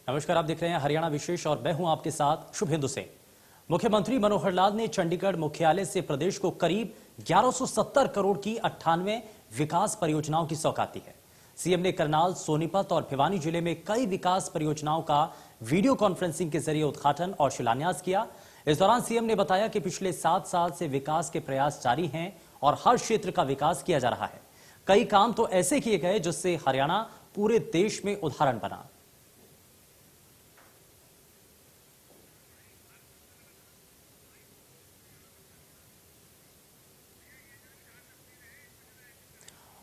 नमस्कार, आप देख रहे हैं हरियाणा विशेष और मैं हूं आपके साथ शुभेंदु सिंह। मुख्यमंत्री मनोहर लाल ने चंडीगढ़ मुख्यालय से प्रदेश को करीब 1170 करोड़ की 98 विकास परियोजनाओं की सौगात दी है। सीएम ने करनाल, सोनीपत और भिवानी जिले में कई विकास परियोजनाओं का वीडियो कॉन्फ्रेंसिंग के जरिए उद्घाटन और शिलान्यास किया। इस दौरान सीएम ने बताया कि पिछले 7 साल से विकास के प्रयास जारी हैं और हर क्षेत्र का विकास किया जा रहा है। कई काम तो ऐसे किए गए जिससे हरियाणा पूरे देश में उदाहरण बना।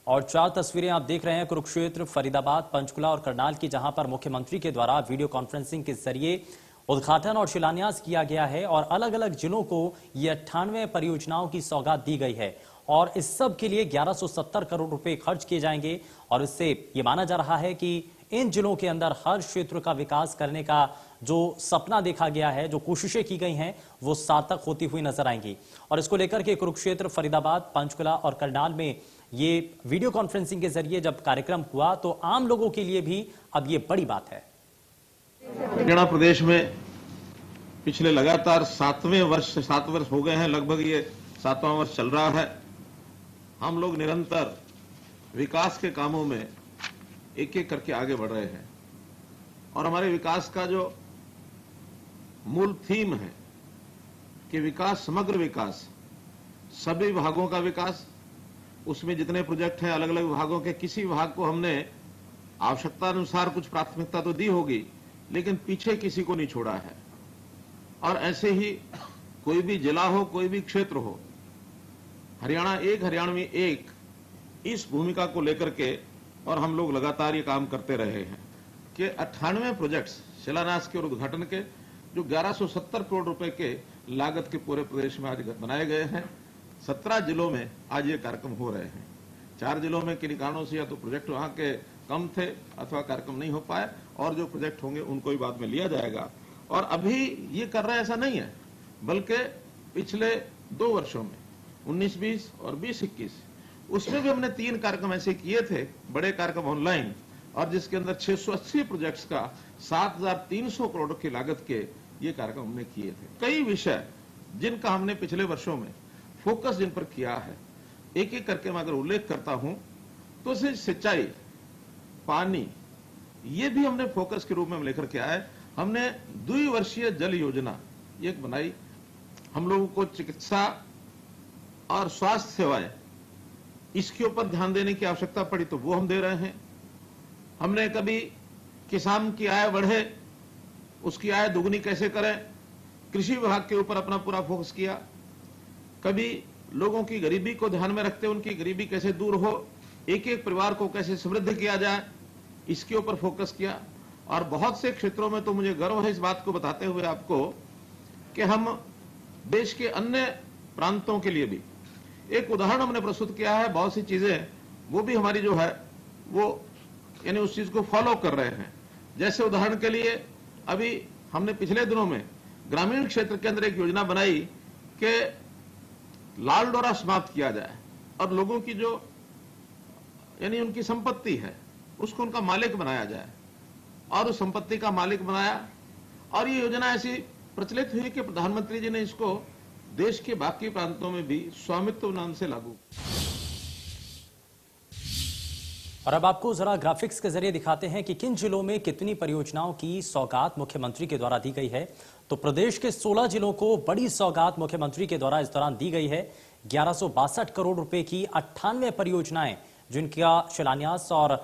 और 4 तस्वीरें आप देख रहे हैं कुरुक्षेत्र, फरीदाबाद, पंचकुला और करनाल की, जहां पर मुख्यमंत्री के द्वारा वीडियो कॉन्फ्रेंसिंग के जरिए उद्घाटन और शिलान्यास किया गया है और अलग अलग जिलों को ये 98 परियोजनाओं की सौगात दी गई है और इस सब के लिए 1170 करोड़ रुपए खर्च किए जाएंगे। और इससे ये माना जा रहा है कि इन जिलों के अंदर हर क्षेत्र का विकास करने का जो सपना देखा गया है, जो कोशिशें की गई हैं, वो सार्थक होती हुई नजर आएंगी। और इसको लेकर के कुरुक्षेत्र, फरीदाबाद, पंचकुला और करनाल में ये वीडियो कॉन्फ्रेंसिंग के जरिए जब कार्यक्रम हुआ तो आम लोगों के लिए भी अब ये बड़ी बात है। हरियाणा प्रदेश में पिछले लगातार 7 वर्ष हो गए हैं, लगभग ये 7वां वर्ष चल रहा है। हम लोग निरंतर विकास के कामों में एक एक करके आगे बढ़ रहे हैं और हमारे विकास का जो मूल थीम है कि विकास, समग्र विकास, सभी विभागों का विकास, उसमें जितने प्रोजेक्ट हैं अलग अलग विभागों के, किसी विभाग को हमने आवश्यकता अनुसार कुछ प्राथमिकता तो दी होगी लेकिन पीछे किसी को नहीं छोड़ा है। और ऐसे ही कोई भी जिला हो, कोई भी क्षेत्र हो, हरियाणा एक, हरियाणवी एक, इस भूमिका को लेकर के और हम लोग लगातार ये काम करते रहे हैं कि 98 प्रोजेक्ट्स शिलान्यास के और उद्घाटन के जो 1170 करोड़ रुपए के लागत के पूरे प्रदेश में आज बनाए गए हैं। 17 जिलों में आज ये कार्यक्रम हो रहे हैं। 4 जिलों में किन्हीं कारणों से या तो प्रोजेक्ट वहां के कम थे अथवा कार्यक्रम नहीं हो पाए और जो प्रोजेक्ट होंगे उनको भी बाद में लिया जाएगा। और अभी ये कर रहा है ऐसा नहीं है, बल्कि पिछले 2 वर्षों में 19-20 और 20-21 उसमें भी हमने 3 कार्यक्रम ऐसे किए थे, बड़े कार्यक्रम ऑनलाइन, और जिसके अंदर 680 प्रोजेक्ट्स का 7,300 करोड़ की लागत के ये कार्यक्रम हमने किए थे। कई विषय जिनका हमने पिछले वर्षों में फोकस जिन पर किया है, एक एक करके मैं अगर उल्लेख करता हूं तो सिंचाई, पानी, ये भी हमने फोकस के रूप में लेकर के आए। हमने द्विवर्षीय जल योजना एक बनाई। हम लोगों को चिकित्सा और स्वास्थ्य सेवाएं, इसके ऊपर ध्यान देने की आवश्यकता पड़ी तो वो हम दे रहे हैं। हमने कभी किसान की आय बढ़े, उसकी आय दुगनी कैसे करें, कृषि विभाग के ऊपर अपना पूरा फोकस किया। कभी लोगों की गरीबी को ध्यान में रखते उनकी गरीबी कैसे दूर हो, एक एक परिवार को कैसे समृद्ध किया जाए, इसके ऊपर फोकस किया। और बहुत से क्षेत्रों में तो मुझे गर्व है इस बात को बताते हुए आपको कि हम देश के अन्य प्रांतों के लिए भी एक उदाहरण हमने प्रस्तुत किया है। बहुत सी चीजें वो भी हमारी जो है वो यानी उस चीज को फॉलो कर रहे हैं। जैसे उदाहरण के लिए अभी हमने पिछले दिनों में ग्रामीण क्षेत्र के अंदर एक योजना बनाई कि लाल डोरा समाप्त किया जाए और लोगों की जो यानी उनकी संपत्ति है उसको उनका मालिक बनाया जाए, और उस संपत्ति का मालिक बनाया। और ये योजना ऐसी प्रचलित हुई कि प्रधानमंत्री जी ने इसको देश के बाकी प्रांतों में भी स्वामित्व नाम से लागू। और अब आपको जरा ग्राफिक्स के जरिए दिखाते हैं कि किन जिलों में कितनी परियोजनाओं की सौगात मुख्यमंत्री के द्वारा दी गई है। तो प्रदेश के 16 जिलों को बड़ी सौगात मुख्यमंत्री के द्वारा इस दौरान दी गई है। 1162 करोड़ रुपए की 98 परियोजनाएं जिनका शिलान्यास और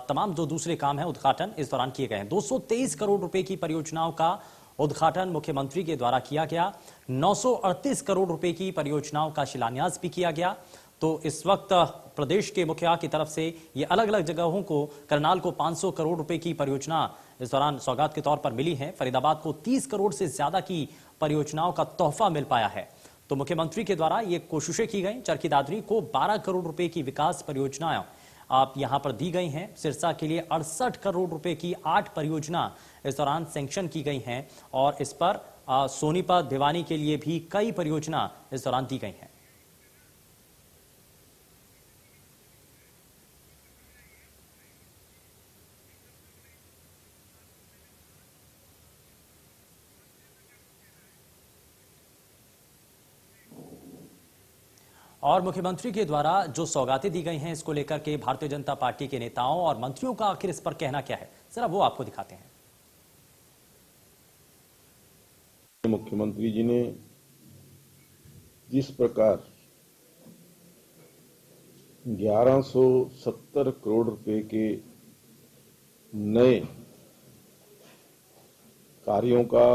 तमाम जो दूसरे काम है उद्घाटन इस दौरान किए गए हैं। 223 करोड़ रुपए की परियोजनाओं का उद्घाटन मुख्यमंत्री के द्वारा किया गया। 938 करोड़ रुपए की परियोजनाओं का शिलान्यास भी किया गया। तो इस वक्त प्रदेश के मुखिया की तरफ से ये अलग अलग जगहों को, करनाल को 500 करोड़ रुपए की परियोजना इस दौरान सौगात के तौर पर मिली है। फरीदाबाद को 30 करोड़ से ज्यादा की परियोजनाओं का तोहफा मिल पाया है। तो मुख्यमंत्री के द्वारा ये कोशिशें की गई। चरखी दादरी को 12 करोड़ रुपए की विकास परियोजनाएं आप यहां पर दी गई हैं। सिरसा के लिए 68 करोड़ रुपए की 8 परियोजना इस दौरान सैंक्शन की गई हैं और इस पर सोनीपत, भिवानी के लिए भी कई परियोजना इस दौरान दी गई हैं। और मुख्यमंत्री के द्वारा जो सौगातें दी गई हैं, इसको लेकर के भारतीय जनता पार्टी के नेताओं और मंत्रियों का आखिर इस पर कहना क्या है, जरा वो आपको दिखाते हैं। मुख्यमंत्री जी ने जिस प्रकार 1170 करोड़ रुपए के नए कार्यों का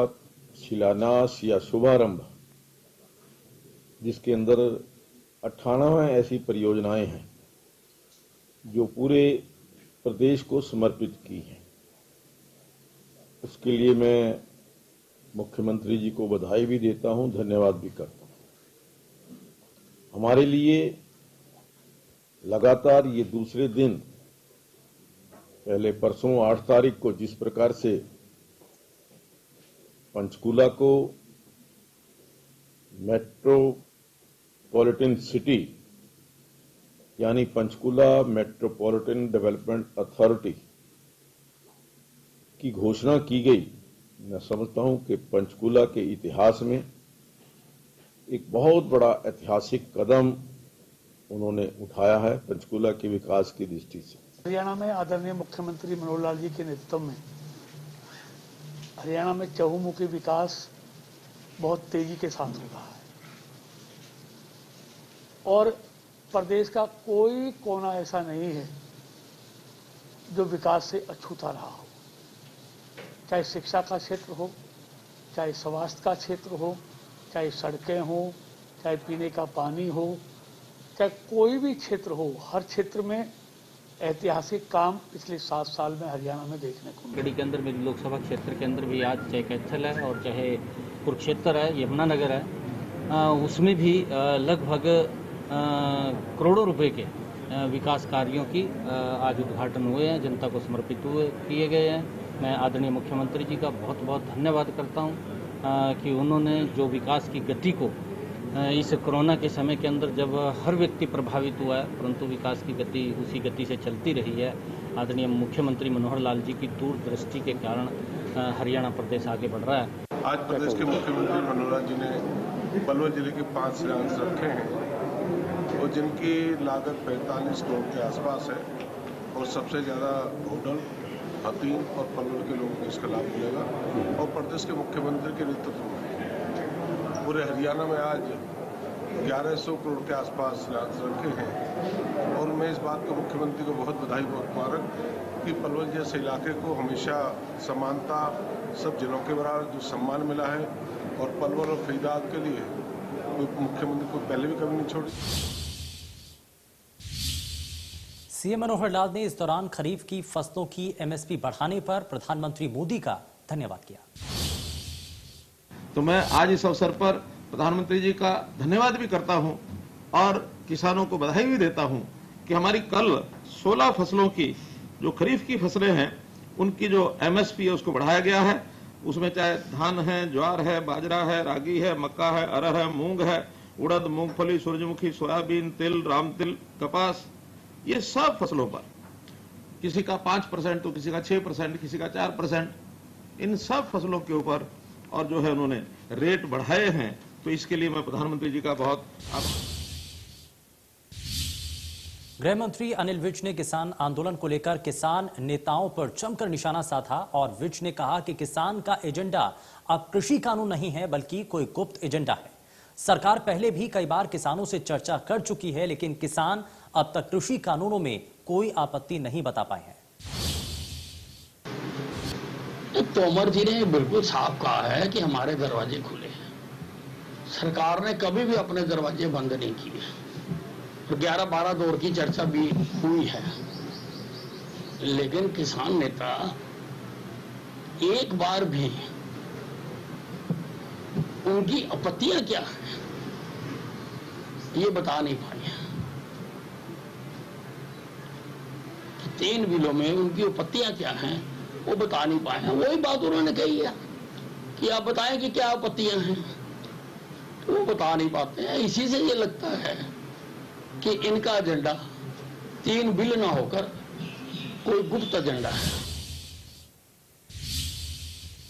शिलान्यास या शुभारंभ, जिसके अंदर 98 ऐसी परियोजनाएं हैं जो पूरे प्रदेश को समर्पित की हैं, उसके लिए मैं मुख्यमंत्री जी को बधाई भी देता हूं, धन्यवाद भी करता हूं। हमारे लिए लगातार ये दूसरे दिन, पहले परसों 8 तारीख को जिस प्रकार से पंचकूला को मेट्रोपॉलिटन सिटी यानी पंचकूला मेट्रोपॉलिटन डेवलपमेंट अथॉरिटी की घोषणा की गई, मैं समझता हूं कि पंचकूला के इतिहास में एक बहुत बड़ा ऐतिहासिक कदम उन्होंने उठाया है पंचकूला के विकास की दृष्टि से। हरियाणा में आदरणीय मुख्यमंत्री मनोहर लाल जी के नेतृत्व में हरियाणा में चहुमुखी विकास बहुत तेजी के साथ हो रहा है और प्रदेश का कोई कोना ऐसा नहीं है जो विकास से अछूता रहा हो, चाहे शिक्षा का क्षेत्र हो, चाहे स्वास्थ्य का क्षेत्र हो, चाहे सड़कें हो, चाहे पीने का पानी हो, चाहे कोई भी क्षेत्र हो, हर क्षेत्र में ऐतिहासिक काम पिछले 7 साल में हरियाणा में देखने को मिला। गढ़ी के अंदर मेरे लोकसभा क्षेत्र के अंदर भी आज चाहे कैथल है और चाहे कुरुक्षेत्र है, यमुनानगर है, उसमें भी लगभग करोड़ों रुपए के विकास कार्यों की आज उद्घाटन हुए हैं, जनता को समर्पित किए गए हैं। मैं आदरणीय मुख्यमंत्री जी का बहुत बहुत धन्यवाद करता हूं कि उन्होंने जो विकास की गति को इस कोरोना के समय के अंदर जब हर व्यक्ति प्रभावित हुआ है, परंतु विकास की गति उसी गति से चलती रही है। आदरणीय मुख्यमंत्री मनोहर लाल जी की दूरदृष्टि के कारण हरियाणा प्रदेश आगे बढ़ रहा है। आज प्रदेश के मुख्यमंत्री मनोहर लाल जी ने पलवल जिले के 5 शिलान्यास रखे हैं और जिनकी लागत 45 करोड़ के आसपास है और सबसे ज्यादा होटल, हथीन और पलवल के लोगों को इसका लाभ मिलेगा और प्रदेश के मुख्यमंत्री के नेतृत्व में पूरे हरियाणा में आज 1100 करोड़ के आसपास शिलान्यास रखे हैं और मैं इस बात को मुख्यमंत्री को बहुत बधाई बहुत मुबारक कि पलवल जैसे इलाके को हमेशा समानता सब जिलों के बराबर जो सम्मान मिला है और पलवल और फरीदाबाद के लिए मुख्यमंत्री को पहले भी कभी नहीं छोड़ी। सीएम मनोहर लाल ने इस दौरान खरीफ की फसलों की एमएसपी बढ़ाने पर प्रधानमंत्री मोदी का धन्यवाद किया। तो मैं आज इस अवसर पर प्रधानमंत्री जी का धन्यवाद भी करता हूं और किसानों को बधाई भी देता हूं कि हमारी कल 16 फसलों की जो खरीफ की फसलें हैं उनकी जो एमएसपी है उसको बढ़ाया गया है। उसमें चाहे धान है, ज्वार है, बाजरा है, रागी है, मक्का है, अरहर है, मूंग है, उड़द, मूंगफली, सूरजमुखी, सोयाबीन, तिल, रामतिल, कपास, ये सब फसलों पर किसी का 5% तो किसी का 6%, किसी का 4%, इन सब फसलों के ऊपर और जो है उन्होंने रेट बढ़ाए हैं। तो इसके लिए मैं प्रधानमंत्री जी का बहुत गृह मंत्री अनिल विज ने किसान आंदोलन को लेकर किसान नेताओं पर जमकर निशाना साधा और विज ने कहा कि किसान का एजेंडा अब कृषि कानून नहीं है बल्कि कोई गुप्त एजेंडा है। सरकार पहले भी कई बार किसानों से चर्चा कर चुकी है, लेकिन किसान अब तक कृषि कानूनों में कोई आपत्ति नहीं बता पाए हैं। तोमर जी ने बिल्कुल साफ कहा है कि हमारे दरवाजे खुले हैं। सरकार ने कभी भी अपने दरवाजे बंद नहीं किए। 11-12 दौर की चर्चा भी हुई है, लेकिन किसान नेता एक बार भी उनकी आपत्तियां क्या हैं ये बता नहीं पाए। 3 बिलों में उनकी आपत्तियां क्या हैं वो बता नहीं पाए हैं। वही बात उन्होंने कही है कि आप बताएं कि क्या आपत्तियां हैं, तो वो बता नहीं पाते हैं। इसी से ये लगता है कि इनका एजेंडा 3 बिल ना होकर कोई गुप्त एजेंडा है।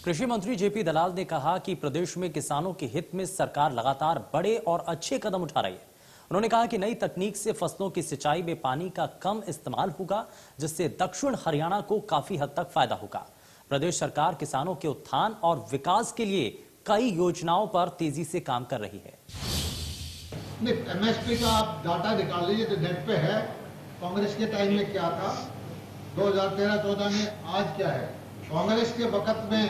कृषि मंत्री जेपी दलाल ने कहा कि प्रदेश में किसानों के हित में सरकार लगातार बड़े और अच्छे कदम उठा रही है। उन्होंने कहा कि नई तकनीक से फसलों की सिंचाई में पानी का कम इस्तेमाल होगा, जिससे दक्षिण हरियाणा को काफी हद तक फायदा होगा। प्रदेश सरकार किसानों के उत्थान और विकास के लिए कई योजनाओं पर तेजी से काम कर रही है। एमएसपी का आप डाटा निकाल लीजिए तो नेट पे है। कांग्रेस के टाइम में क्या था, 2013-14 में, आज क्या है। कांग्रेस के वक्त में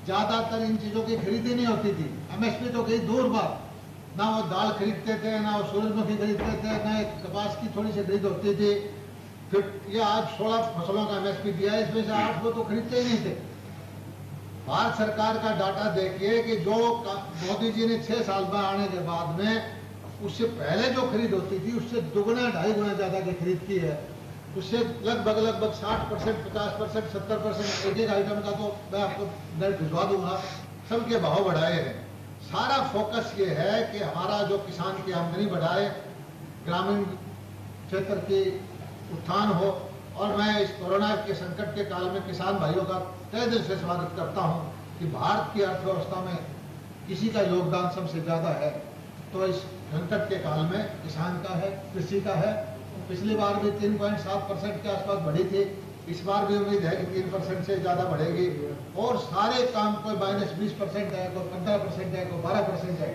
ज्यादातर इन चीजों की खरीदी नहीं होती थी। एमएसपी तो कहीं दूर बात, ना वो दाल खरीदते थे, ना वो सूरजमुखी खरीदते थे, ना कपास की थोड़ी सी खरीद होती थी। फिर ये आज 16 फसलों का एमएसपी दिया है, इसमें से 8 को तो खरीदते ही नहीं थे। भारत सरकार का डाटा देखिए कि जो मोदी जी ने 6 साल में आने के बाद में उससे पहले जो खरीद होती थी उससे दुगुना 2.5 गुना ज्यादा की खरीद की है। उससे लगभग 60%, 50%, 70% एक एक आइटम का तो मैं आपको नेट भिजवा दूंगा, सबके भाव बढ़ाए हैं। सारा फोकस ये है कि हमारा जो किसान की आमदनी बढ़ाए, ग्रामीण क्षेत्र की उत्थान हो। और मैं इस कोरोना के संकट के काल में किसान भाइयों का तहे दिल से स्वागत करता हूं कि भारत की अर्थव्यवस्था में किसी का योगदान सबसे ज्यादा है तो इस संकट के काल में किसान का है, कृषि का है। पिछली बार भी 3.7% के आसपास बढ़ी थी, इस बार भी उम्मीद है कि 3% से ज्यादा बढ़ेगी। और सारे काम कोई -20% है, कोई 15% है, कोई 12% है,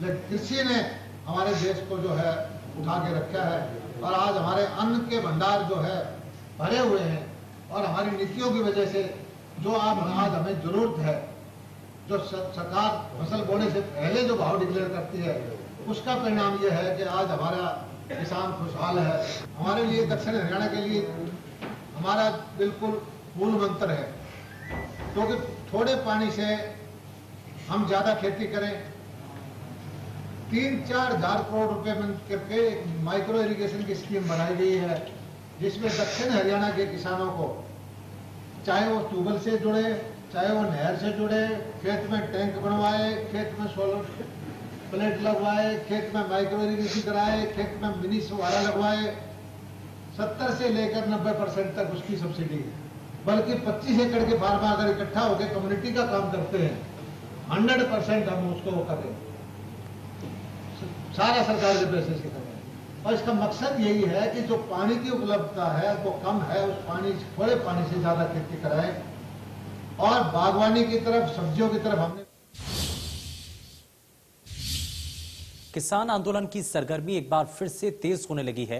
लेकिन कृषि ने हमारे देश को जो है उठा के रखा है। और आज हमारे अन्न के भंडार जो है भरे हुए हैं। और हमारी नीतियों की वजह से जो आज हमें जरूरत है, जो सरकार फसल बोने से पहले जो भाव डिक्लेयर करती है, उसका परिणाम यह है कि आज हमारा किसान खुशहाल है। हमारे लिए, दक्षिण हरियाणा के लिए हमारा बिल्कुल मूल मंत्र है, क्योंकि थोड़े पानी से हम ज्यादा खेती करें। 3-4 हजार करोड़ रुपए करके माइक्रो इरिगेशन की स्कीम बनाई गई है, जिसमें दक्षिण हरियाणा के किसानों को, चाहे वो ट्यूबवेल से जुड़े, चाहे वो नहर से जुड़े, खेत में टैंक बनवाए, खेत में सोलर प्लेट लगवाए, खेत में माइक्रो इरिगेशन कराए, खेत में मिनी फुहारा लगवाए, 70 से लेकर 90% तक उसकी सब्सिडी है। बल्कि 25 एकड़ के फार्मा अगर इकट्ठा होकर कम्युनिटी का काम करते हैं, 100% हम उसको करें, सारा सरकार के पैसे से करें। और इसका मकसद यही है कि जो पानी की उपलब्धता है वो कम है, उस पानी, थोड़े पानी से ज्यादा खेती कराएं। और बागवानी की तरफ, सब्जियों की तरफ हमने किसान आंदोलन की सरगर्मी एक बार फिर से तेज होने लगी है।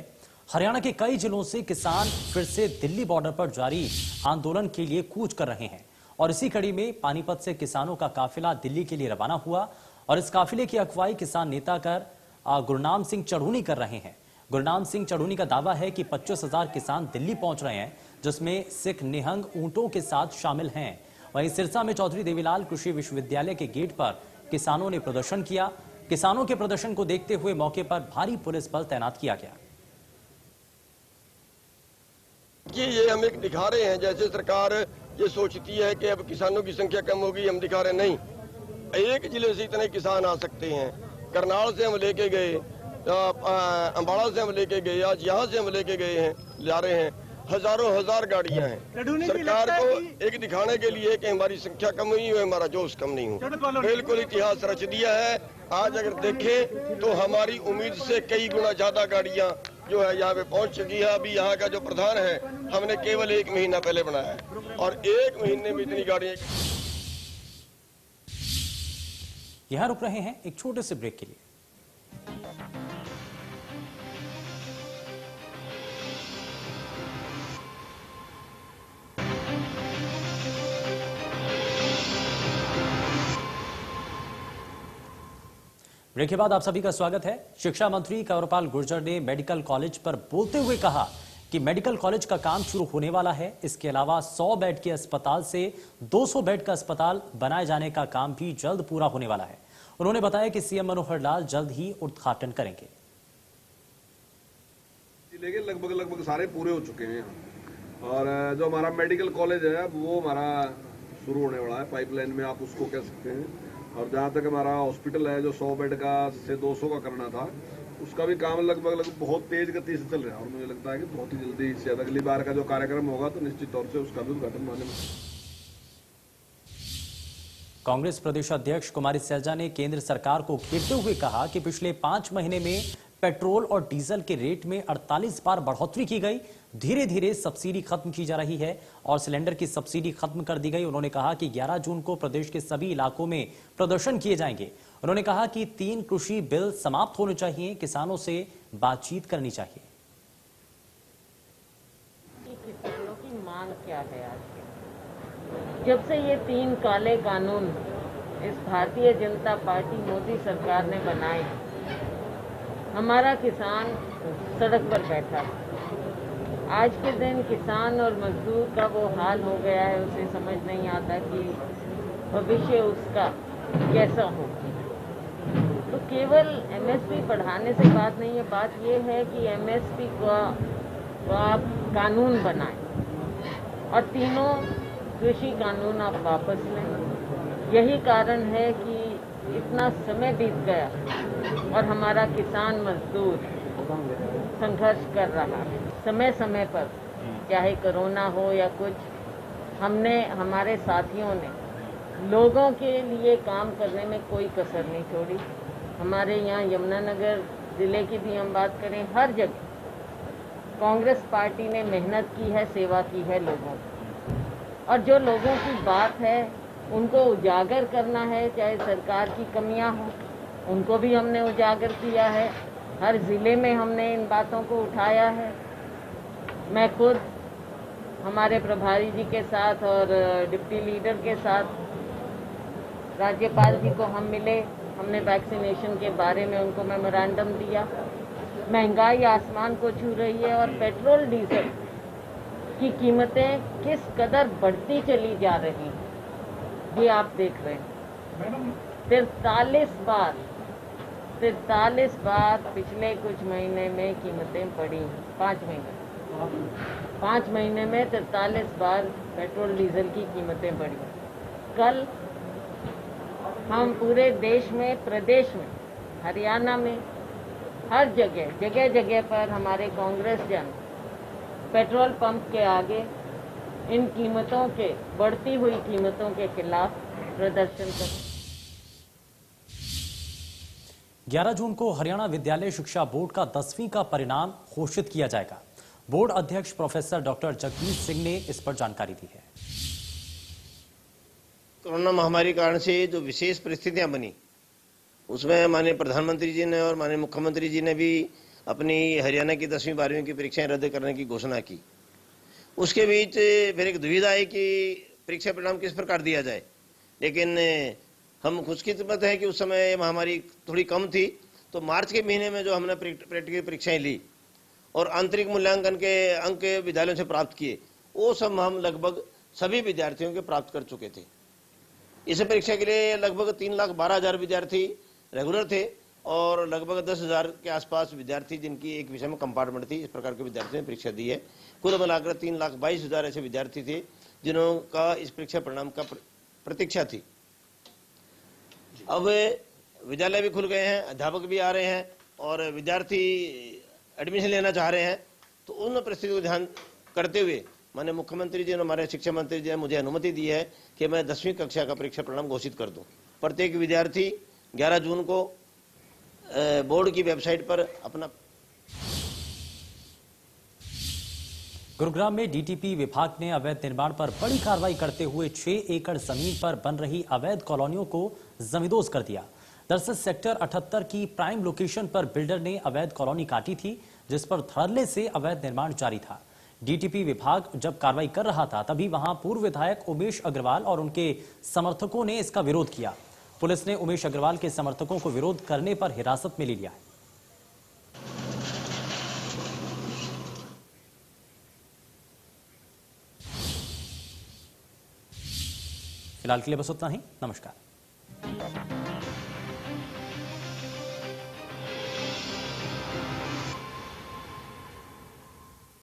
हरियाणा के कई जिलों से किसान फिर से दिल्ली बॉर्डर पर जारी आंदोलन के लिए कूच कर रहे हैं। और इसी कड़ी में पानीपत से किसानों का काफिला दिल्ली के लिए रवाना हुआ और इस काफिले की अगुवाई किसान नेता गुरनाम सिंह चढ़ूनी कर रहे हैं। गुरनाम सिंह चढ़ूनी का दावा है कि 25,000 किसान दिल्ली पहुंच रहे हैं, जिसमें सिख निहंग ऊंटों के साथ शामिल हैं। वहीं सिरसा में चौधरी देवीलाल कृषि विश्वविद्यालय के गेट पर किसानों ने प्रदर्शन किया। किसानों के प्रदर्शन को देखते हुए मौके पर भारी पुलिस बल तैनात किया गया। ये हम एक दिखा रहे हैं, जैसे सरकार ये सोचती है कि अब किसानों की संख्या कम होगी, हम दिखा रहे नहीं। एक जिले से इतने किसान आ सकते हैं। करनाल से हम लेके गए, अंबाला से हम लेके गए, आज यहाँ से हम लेके गए हैं, ला रहे हैं। हजारों हजार गाड़ियां हैं। सरकार को एक दिखाने के लिए कि हमारी संख्या कम हुई है, हमारा जोश कम नहीं हुआ। बिल्कुल इतिहास रच दिया है। आज अगर देखें तो हमारी उम्मीद से कई गुना ज्यादा गाड़ियां जो है यहाँ पे पहुंच चुकी है। अभी यहाँ का जो प्रधान है हमने केवल 1 महीना पहले बनाया है और 1 महीने में इतनी गाड़ियां। यहां रुक रहे हैं एक छोटे से ब्रेक के लिए। ब्रेक के बाद आप सभी का स्वागत है। शिक्षा मंत्री कंवरपाल गुर्जर ने मेडिकल कॉलेज पर बोलते हुए कहा कि मेडिकल कॉलेज का काम शुरू होने वाला है। इसके अलावा 100 बेड के अस्पताल से 200 बेड का अस्पताल बनाए जाने का काम भी जल्द पूरा होने वाला है। उन्होंने बताया कि सीएम मनोहर लाल जल्द ही उद्घाटन करेंगे। जिले के लगभग सारे पूरे हो चुके हैं और जो हमारा मेडिकल कॉलेज है वो हमारा शुरू होने वाला है, पाइपलाइन में आप उसको कह सकते हैं। और जहाँ तक हमारा हॉस्पिटल है जो 100 बेड का से 200 का करना था, उसका भी काम लगभग बहुत तेज गति से चल रहा है और मुझे लगता है कि बहुत ही जल्दी से अगली बार का जो कार्यक्रम होगा तो निश्चित तौर से उसका भी उद्घाटन होने में। कांग्रेस प्रदेश अध्यक्ष कुमारी सैलजा ने केंद्र सरकार को घेरते हुए कहा कि पिछले 5 महीने में पेट्रोल और डीजल के रेट में 48 बार बढ़ोतरी की गई। धीरे धीरे सब्सिडी खत्म की जा रही है और सिलेंडर की सब्सिडी खत्म कर दी गई। उन्होंने कहा कि 11 जून को प्रदेश के सभी इलाकों में प्रदर्शन किए जाएंगे। उन्होंने कहा कि 3 कृषि बिल समाप्त होने चाहिए, किसानों से बातचीत करनी चाहिए। किसानों की मांग क्या है? आज जब से ये 3 काले कानून इस भारतीय जनता पार्टी मोदी सरकार ने बनाए, हमारा किसान सड़क पर बैठा। आज के दिन किसान और मजदूर का वो हाल हो गया है, उसे समझ नहीं आता कि भविष्य उसका कैसा हो। तो केवल एमएसपी बढ़ाने से बात नहीं है, बात ये है कि एमएसपी का आप कानून बनाएं और तीनों कृषि कानून आप वापस लें। यही कारण है कि इतना समय बीत गया और हमारा किसान मजदूर संघर्ष कर रहा है। समय समय पर, चाहे कोरोना हो या कुछ, हमने, हमारे साथियों ने लोगों के लिए काम करने में कोई कसर नहीं छोड़ी। हमारे यहाँ यमुनानगर जिले की भी हम बात करें, हर जगह कांग्रेस पार्टी ने मेहनत की है, सेवा की है लोगों की। और जो लोगों की बात है उनको उजागर करना है, चाहे सरकार की कमियां हो, उनको भी हमने उजागर किया है। हर जिले में हमने इन बातों को उठाया है। मैं खुद हमारे प्रभारी जी के साथ और डिप्टी लीडर के साथ राज्यपाल जी को हम मिले, हमने वैक्सीनेशन के बारे में उनको मेमोरेंडम दिया। महंगाई आसमान को छू रही है और पेट्रोल डीजल की कीमतें किस कदर बढ़ती चली जा रही हैं, ये आप देख रहे हैं। 43 बार पिछले कुछ महीने में कीमतें बढ़ी। 5 महीने में 43 बार पेट्रोल डीजल की कीमतें बढ़ी। कल हम पूरे देश में, प्रदेश में, हरियाणा में, हर जगह पर हमारे कांग्रेस जन पेट्रोल पंप के आगे इन कीमतों के, बढ़ती हुई कीमतों के खिलाफ प्रदर्शन करें। 11 जून को हरियाणा विद्यालय शिक्षा बोर्ड का 10वीं का परिणाम घोषित किया जाएगा। बोर्ड अध्यक्ष प्रोफेसर डॉक्टर जगदीश सिंह ने इस पर जानकारी दी है। कोरोना महामारी कारण से जो विशेष परिस्थितियां बनी, उसमें माननीय प्रधानमंत्री जी ने और माननीय मुख्यमंत्री जी ने भी अपनी हरियाणा की 10वीं 12वीं की परीक्षाएं रद्द करने की घोषणा की। उसके बीच फिर एक दुविधा है कि परीक्षा परिणाम किस प्रकार दिया जाए, लेकिन हम खुशकिस्मत है कि उस समय महामारी थोड़ी कम थी, तो मार्च के महीने में जो हमने प्रैक्टिकल परीक्षाएं ली और आंतरिक मूल्यांकन के अंक विद्यालयों से प्राप्त किए, वो सब हम लगभग सभी विद्यार्थियों के प्राप्त कर चुके थे। इस परीक्षा के लिए लगभग 3,12,000 विद्यार्थी रेगुलर थे और लगभग 10,000 के आसपास विद्यार्थी जिनकी एक विषय में कंपार्टमेंट थी, इस प्रकार के विद्यार्थियों ने परीक्षा दी है। कुल मिलाकर 3,22,000 ऐसे विद्यार्थी थे जिन्हों का इस परीक्षा परिणाम का प्रतीक्षा थी। अब विद्यालय भी खुल गए हैं, अध्यापक भी आ रहे हैं और विद्यार्थी एडमिशन लेना चाह रहे हैं, तो उन परिस्थितियों को ध्यान करते हुए माननीय मुख्यमंत्री जी और हमारे शिक्षा मंत्री जी ने मुझे अनुमति दी है कि मैं 10वीं कक्षा का परीक्षा परिणाम घोषित कर दूं। प्रत्येक विद्यार्थी 11 जून को बोर्ड की वेबसाइट पर अपना। गुरुग्राम में डीटीपी विभाग ने अवैध निर्माण पर बड़ी कार्रवाई करते हुए 6 एकड़ जमीन पर बन रही अवैध कॉलोनियों को जमींदोज कर दिया। दरअसल सेक्टर 78 की प्राइम लोकेशन पर बिल्डर ने अवैध कॉलोनी काटी थी, जिस पर धड़ल्ले से अवैध निर्माण जारी था। डीटीपी विभाग जब कार्रवाई कर रहा था, तभी वहां पूर्व विधायक उमेश अग्रवाल और उनके समर्थकों ने इसका विरोध किया। पुलिस ने उमेश अग्रवाल के समर्थकों को विरोध करने पर हिरासत में ले लिया है। फिलहाल के लिए बस उतना ही। नमस्कार।